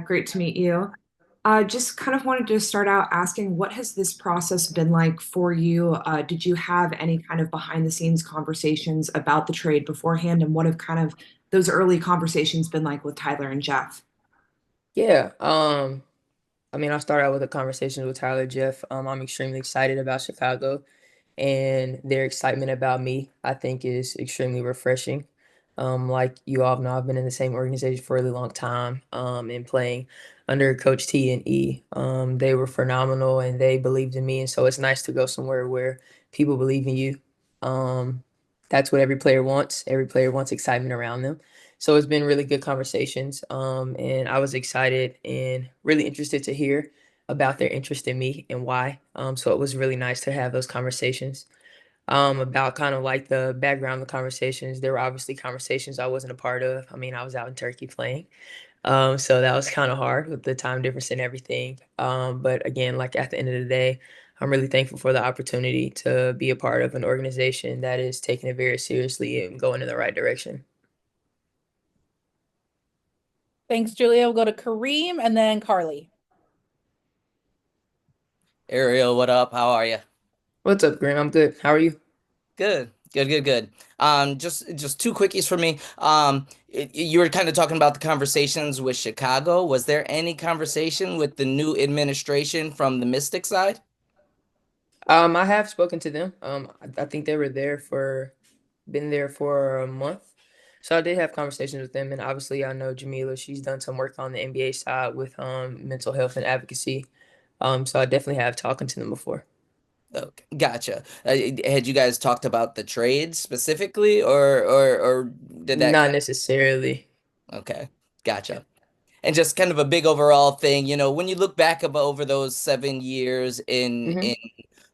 Great to meet you. Just kind of wanted to start out asking, what has this process been like for you? Did you have any kind of behind the scenes conversations about the trade beforehand? And what have kind of those early conversations been like with Tyler and Jeff? Yeah, I mean, I'll start out with a conversation with Tyler Jeff. I'm extremely excited about Chicago, and their excitement about me, I think, is extremely refreshing. Like you all know, I've been in the same organization for a really long time, and playing under Coach T and E. They were phenomenal, and they believed in me, and so it's nice to go somewhere where people believe in you. Um, that's what every player wants. Every player wants excitement around them. So it's been really good conversations. And I was excited and really interested to hear about their interest in me and why. So it was really nice to have those conversations. About kind of like the background of the conversations. There were obviously conversations I wasn't a part of. I mean, I was out in Turkey playing. So that was kind of hard with the time difference and everything. But again, like at the end of the day, I'm really thankful for the opportunity to be a part of an organization that is taking it very seriously and going in the right direction. Thanks, Julia. We'll go to Kareem and then Carly. Ariel, what up? How are you? What's up, Graham? I'm good. How are you? Good, good, good, good. Just two quickies for me. You were kind of talking about the conversations with Chicago. Was there any conversation with the new administration from the Mystic side? I have spoken to them. I think they were been there for a month. So I did have conversations with them, and obviously I know Jamila. She's done some work on the NBA side with mental health and advocacy. So I definitely have talking to them before. Okay, gotcha. Had you guys talked about the trade specifically, or did that Not kind necessarily. of, okay, Yeah. gotcha. And just kind of a big overall thing, when you look back about over those 7 years hmm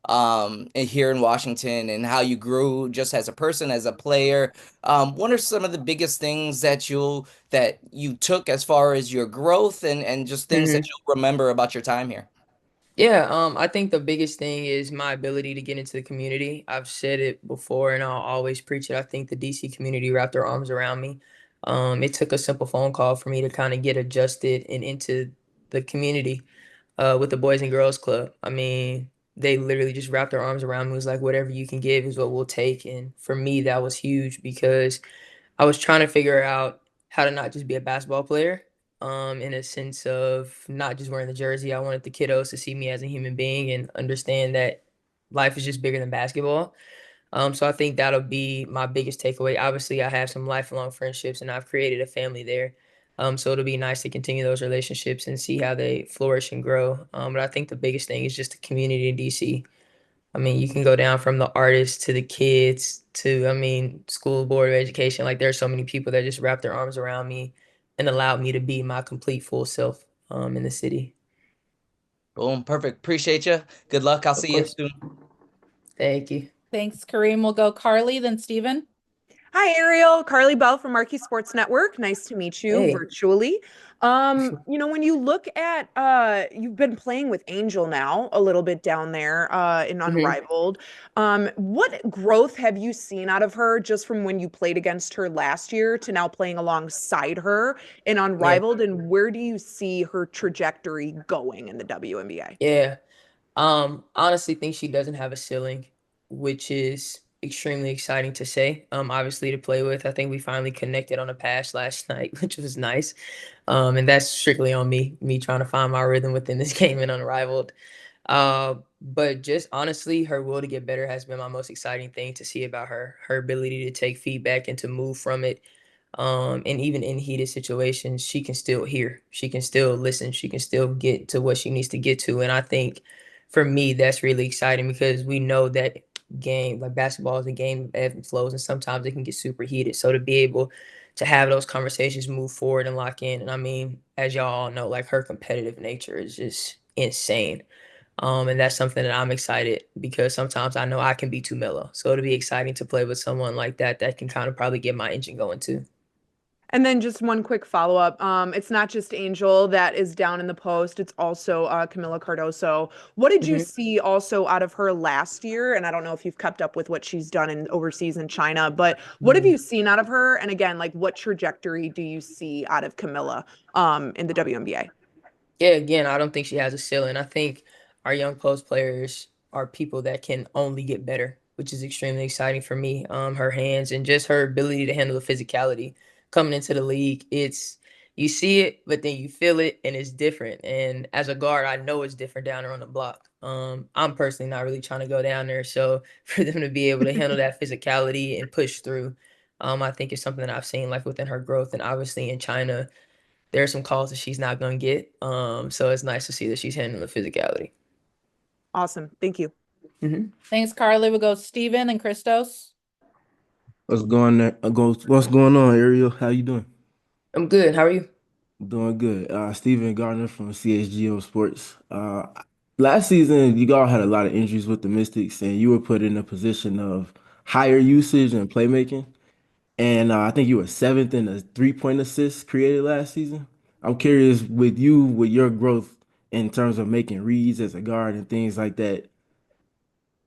in here in Washington and how you grew just as a person, as a player, what are some of the biggest things that you took as far as your growth and just things that hmm you'll remember about your time here? Yeah, I think the biggest thing is my ability to get into the community. I've said it before and I'll always preach it. I think the DC community wrapped their arms around me. It took a simple phone call for me to kind of get adjusted and into the community with the Boys and Girls Club. I mean, they literally just wrapped their arms around me. It was like, whatever you can give is what we'll take. And for me, that was huge because I was trying to figure out how to not just be a basketball player, in a sense of not just wearing the jersey. I wanted the kiddos to see me as a human being and understand that life is just bigger than basketball. So I think that'll be my biggest takeaway. Obviously, I have some lifelong friendships and I've created a family there. So it'll be nice to continue those relationships and see how they flourish and grow. But I think the biggest thing is just the community in DC. I mean, you can go down from the artists to the kids to, I mean, school board of education. Like there are so many people that just wrap their arms around me and allowed me to be my complete full self in the city. Boom, perfect. Appreciate you. Good luck. I'll Of see you course. soon. Thank you. Thanks, Kareem. We'll go Carly, then Steven. Hi, Ariel. Carly Bell from Marquee Sports Network. Nice to meet you Hey. virtually. When you look at you've been playing with Angel now a little bit down there in hmm Unrivaled. What growth have you seen out of her just from when you played against her last year to now playing alongside her in Yeah. Unrivaled? And where do you see her trajectory going in the WNBA? Yeah. Honestly think she doesn't have a ceiling, which is extremely exciting to say. Obviously to play with. I think we finally connected on a pass last night, which was nice. And that's strictly on me trying to find my rhythm within this game and Unrivaled. But just honestly, her will to get better has been my most exciting thing to see about her. Her ability to take feedback and to move from it. And even in heated situations, she can still hear, she can still listen, she can still get to what she needs to get to. And I think for me, that's really exciting because we know that game, like basketball is a game of ebbs and flows, and sometimes it can get super heated. So to be able to have those conversations move forward and lock in. And I mean, as y'all all know, like her competitive nature is just insane. And that's something that I'm excited because sometimes I know I can be too mellow. So it'll be exciting to play with someone like that that can kind of probably get my engine going too. And then just one quick follow-up. It's not just Angel that is down in the post, it's also Camila Cardoso. What did you Mhm. see also out of her last year? And I don't know if you've kept up with what she's done in overseas in China, but what have you seen out of her? And again, like what trajectory do you see out of Camila in the WNBA? Yeah, again, I don't think she has a ceiling. I think our young post players are people that can only get better, which is extremely exciting for me. Her hands and just her ability to handle the physicality coming into the league. It's you see it, but then you feel it, and it's different. And as a guard, I know it's different down there on the block. I'm personally not really trying to go down there, so for them to be able to handle that physicality and push through, I think it's something that I've seen like within her growth, and obviously in China there are some calls that she's not gonna get. So it's nice to see that she's handling the physicality. Awesome. Thank you. Mhm. Thanks, Carly. We'll go Steven and Christos. What's going on, Ariel? How you doing? I'm good. How are you? Doing good. Steven Gardner from CSGO Sports. Last season, you all had a lot of injuries with the Mystics, and you were put in a position of higher usage and playmaking. And I think you were seventh in the three-point assists created last season. I'm curious with you, with your growth in terms of making reads as a guard and things like that.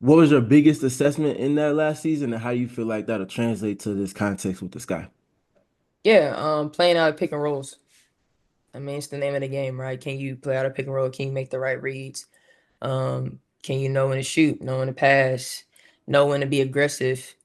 What was your biggest assessment in that last season, and how you feel like that'll translate to this context with the Sky? Yeah, playing out of pick and rolls. I mean, it's the name of the game, right? Can you play out of pick and roll? Can you make the right reads? Can you know when to shoot, know when to pass, know when to be aggressive?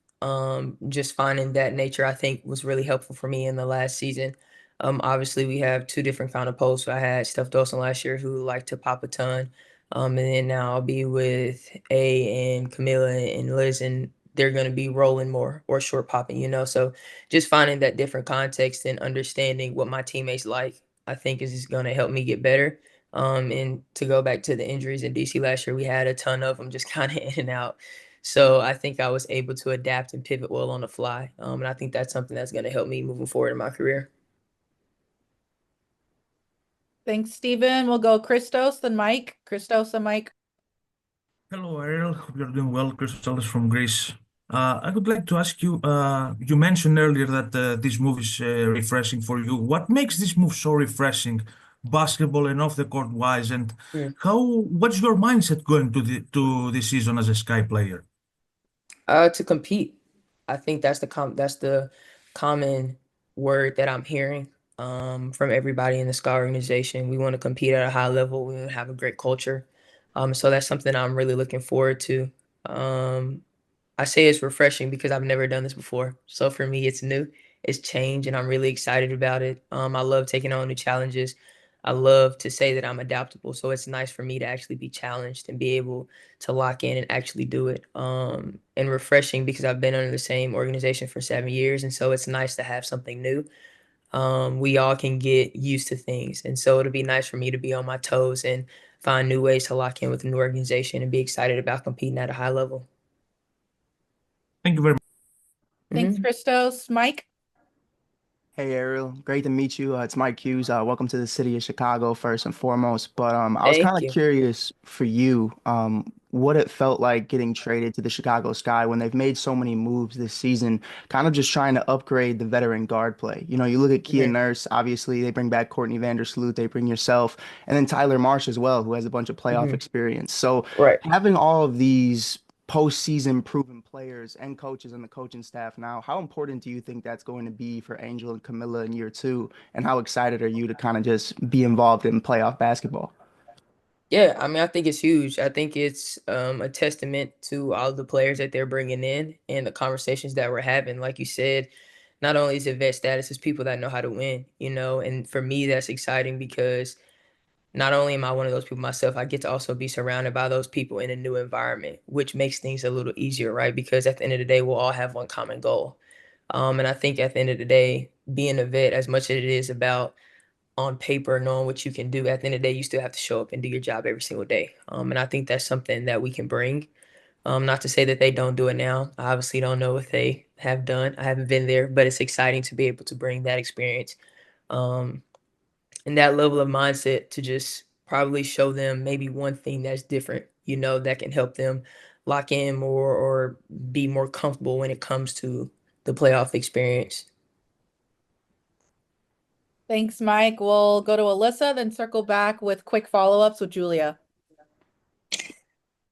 Just finding that nature, I think, was really helpful for me in the last season. Obviously, we have two different kind of posts. I had Steph Dawson last year who liked to pop a ton. And then now I'll be with A and Camilla and Liz, and they're going to be rolling more or short popping, So just finding that different context and understanding what my teammates like, I think is going to help me get better. And to go back to the injuries in DC last year, we had a ton of them just kind of in and out. So I think I was able to adapt and pivot well on the fly. And I think that's something that's going to help me moving forward in my career. Thanks, Steven. We'll go Christos, then Mike. Christos and Mike. Hello, Ariel. Hope you're doing well. Crystal is from Greece. I would like to ask you, you mentioned earlier that this move is refreshing for you. What makes this move so refreshing, basketball and off the court wise? And what's your mindset going to this season as a Sky player? To compete. I think that's the common word that I'm hearing from everybody in the Sky organization. We want to compete at a high level. We want to have a great culture. So that's something I'm really looking forward to. I say it's refreshing because I've never done this before. So for me, it's new, it's change, and I'm really excited about it. I love taking on new challenges. I love to say that I'm adaptable. So it's nice for me to actually be challenged and be able to lock in and actually do it. And refreshing because I've been under the same organization for 7 years. And so it's nice to have something new. We all can get used to things. And so it'll be nice for me to be on my toes and find new ways to lock in with a new organization and be excited about competing at a high level. Thank you very much. Thanks, Christos. Mike. Hey Ariel, great to meet you. It's Mike Hughes. Welcome to the city of Chicago, first and foremost. But I was kind Thank of you. curious for you, what it felt like getting traded to the Chicago Sky when they've made so many moves this season, kind of just trying to upgrade the veteran guard play. You know, you look at Kia Mhm. Nurse, obviously they bring back Courtney Vandersloot, they bring yourself, and then Tyler Marsh as well, who has a bunch of playoff Mhm. experience. So Right. having all of these postseason proven players and coaches and the coaching staff now, how important do you think that's going to be for Angel and Camilla in year two? And how excited are you to kind of just be involved in playoff basketball? Yeah, I mean, I think it's huge. I think it's a testament to all the players that they're bringing in and the conversations that we're having. Like you said, not only is it vet status, it's people that know how to win. And for me, that's exciting because not only am I one of those people myself, I get to also be surrounded by those people in a new environment, which makes things a little easier, right? Because at the end of the day, we'll all have one common goal. And I think at the end of the day, being a vet, as much as it is about on paper, knowing what you can do, at the end of the day, you still have to show up and do your job every single day. And I think that's something that we can bring. Not to say that they don't do it now. I obviously don't know what they have done. I haven't been there, but it's exciting to be able to bring that experience um, and that level of mindset to just probably show them maybe one thing that's different, that can help them lock in more or be more comfortable when it comes to the playoff experience. Thanks, Mike. We'll go to Alyssa, then circle back with quick follow-ups with Julia.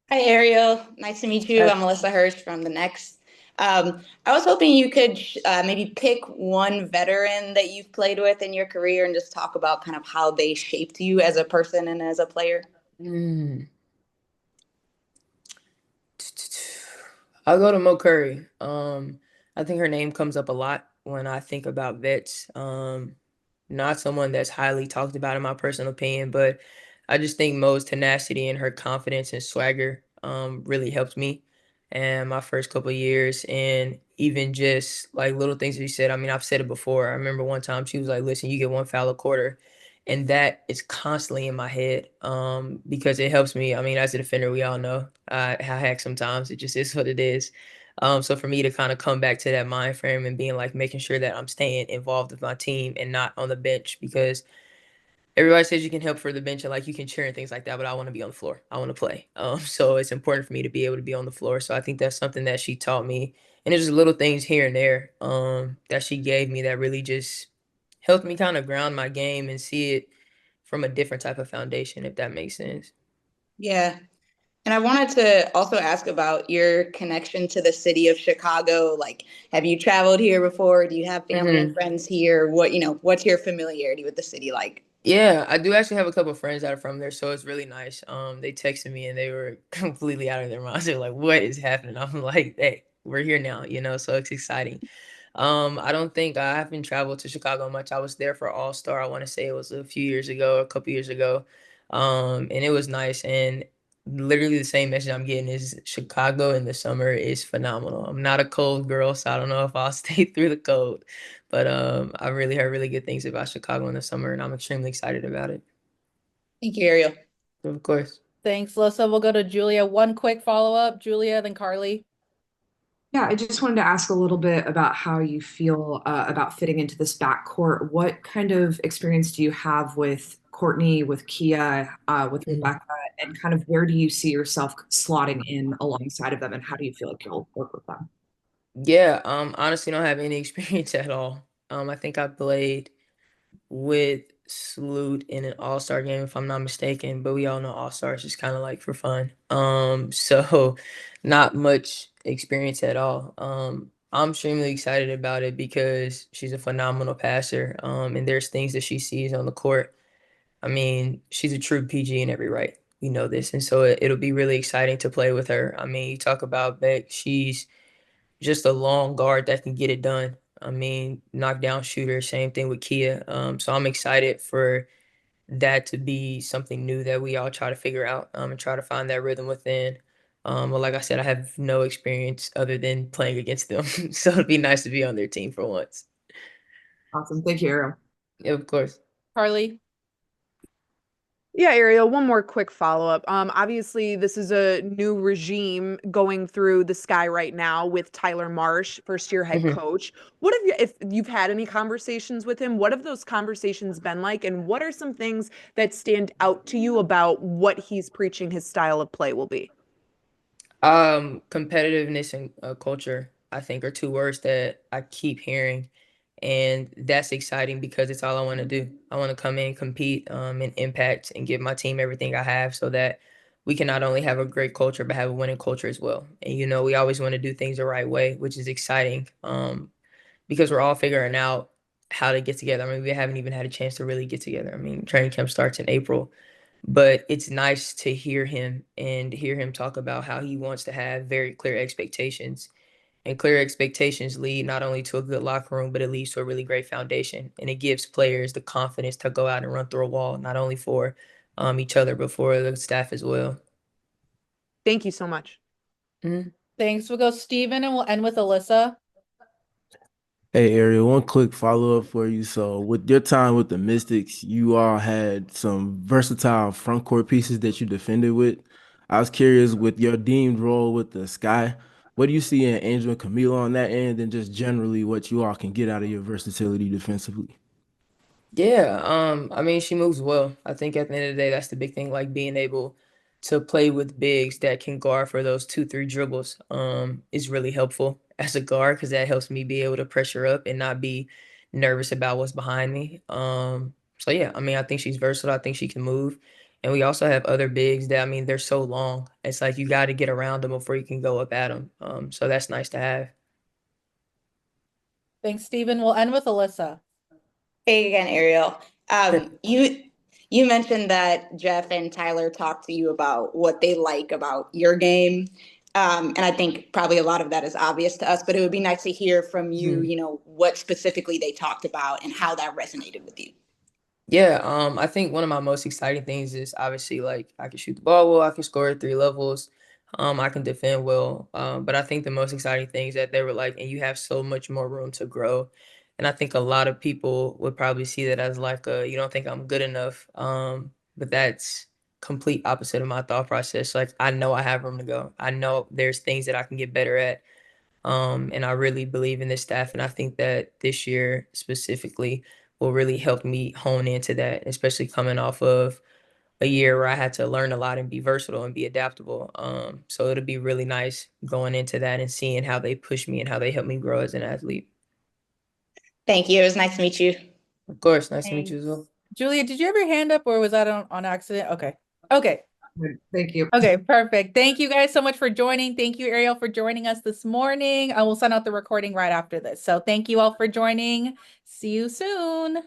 Hi, Ariel. Nice to meet you. I'm Melissa Hirsch from The Next. I was hoping you could maybe pick one veteran that you've played with in your career and just talk about kind of how they shaped you as a person and as a player. I'll go to Mo Curry. I think her name comes up a lot when I think about vets. Not someone that's highly talked about in my personal opinion, but I just think Mo's tenacity and her confidence and swagger really helped me and my first couple of years. And even just like little things that she said. I mean, I've said it before. I remember one time she was like, listen, you get one foul a quarter. And that is constantly in my head because it helps me. I mean, as a defender, we all know I hack sometimes. It just is what it is. So for me to kind of come back to that mind frame and being like making sure that I'm staying involved with my team and not on the bench because everybody says you can help for the bench and like you can cheer and things like that, but I want to be on the floor. I want to play. So it's important for me to be able to be on the floor. So I think that's something that she taught me. And it's just little things here and there that she gave me that really just helped me kind of ground my game and see it from a different type of foundation, if that makes sense. Yeah. And I wanted to also ask about your connection to the city of Chicago. Like, have you traveled here before? Do you have family and friends here? What's your familiarity with the city like? Yeah, I do actually have a couple of friends that are from there, so it's really nice. They texted me and they were completely out of their minds. They're like, "What is happening?" I'm like, "Hey, we're here now," so it's exciting. I don't think I haven't traveled to Chicago much. I was there for All Star. I want to say it was a few years ago, a couple years ago, and it was nice. And literally the same message I'm getting is Chicago in the summer is phenomenal. I'm not a cold girl, so I don't know if I'll stay through the cold. But I really heard really good things about Chicago in the summer, and I'm extremely excited about it. Thank you, Ariel. Of course. Thanks, Alyssa. We'll go to Julia. One quick follow-up, Julia, then Carly. Yeah, I just wanted to ask a little bit about how you feel about fitting into this backcourt. What kind of experience do you have with Courtney, with Kia, with Rebecca, and kind of where do you see yourself slotting in alongside of them, and how do you feel like you'll work with them? Yeah, honestly don't have any experience at all. I think I played with Sloot in an all-star game, if I'm not mistaken, but we all know all-stars is kind of like for fun. So not much experience at all. I'm extremely excited about it because she's a phenomenal passer. And there's things that she sees on the court. I mean, she's a true PG in every right. We know this. And so it'll be really exciting to play with her. I mean, you talk about Beck, she's just a long guard that can get it done. I mean, knockdown shooter, same thing with Kia. So I'm excited for that to be something new that we all try to figure out and try to find that rhythm within. But like I said, I have no experience other than playing against them. So it'd be nice to be on their team for once. Awesome. Thank you, Ariel. Yeah, of course. Carly. Yeah, Ariel, one more quick follow-up. Obviously, this is a new regime going through the sky right now with Tyler Marsh, first-year head coach. What have you, if you've had any conversations with him, what have those conversations been like? And what are some things that stand out to you about what he's preaching his style of play will be? Competitiveness and culture, I think, are two words that I keep hearing. And that's exciting because it's all I want to do. I want to come in, compete, and impact and give my team everything I have so that we can not only have a great culture, but have a winning culture as well. And, we always want to do things the right way, which is exciting because we're all figuring out how to get together. I mean, we haven't even had a chance to really get together. I mean, training camp starts in April, but it's nice to hear him and hear him talk about how he wants to have very clear expectations and clear expectations lead not only to a good locker room, but it leads to a really great foundation. And it gives players the confidence to go out and run through a wall, not only for each other, but for the staff as well. Thank you so much. Thanks. We'll go Steven and we'll end with Alyssa. Hey, Ariel, one quick follow-up for you. So with your time with the Mystics, you all had some versatile front court pieces that you defended with. I was curious with your deemed role with the Sky, what do you see in Angel and Camila on that end, and just generally what you all can get out of your versatility defensively? Yeah, I mean, she moves well. I think at the end of the day, that's the big thing, like being able to play with bigs that can guard for those 2, 3 dribbles, is really helpful as a guard because that helps me be able to pressure up and not be nervous about what's behind me. So yeah, I mean, I think she's versatile. I think she can move. And we also have other bigs that, I mean, they're so long. It's like you got to get around them before you can go up at them. So that's nice to have. Thanks, Stephen. We'll end with Alyssa. Hey again, Ariel. You mentioned that Jeff and Tyler talked to you about what they like about your game. And I think probably a lot of that is obvious to us, but it would be nice to hear from you, you know, what specifically they talked about and how that resonated with you. Yeah, I think one of my most exciting things is obviously like I can shoot the ball well, I can score at 3 levels, I can defend well. But I think the most exciting thing is that they were like, and you have so much more room to grow. And I think a lot of people would probably see that as like you don't think I'm good enough. But that's complete opposite of my thought process. Like I know I have room to go. I know there's things that I can get better at. And I really believe in this staff, and I think that this year specifically will really help me hone into that, especially coming off of a year where I had to learn a lot and be versatile and be adaptable. So it'll be really nice going into that and seeing how they push me and how they help me grow as an athlete. Thank you. It was nice to meet you. Of course, nice to meet you as well. Julia, did you have your hand up or was that on accident? Okay. Okay. Thank you. Okay, perfect. Thank you guys so much for joining. Thank you, Ariel, for joining us this morning. I will send out the recording right after this. So thank you all for joining. See you soon.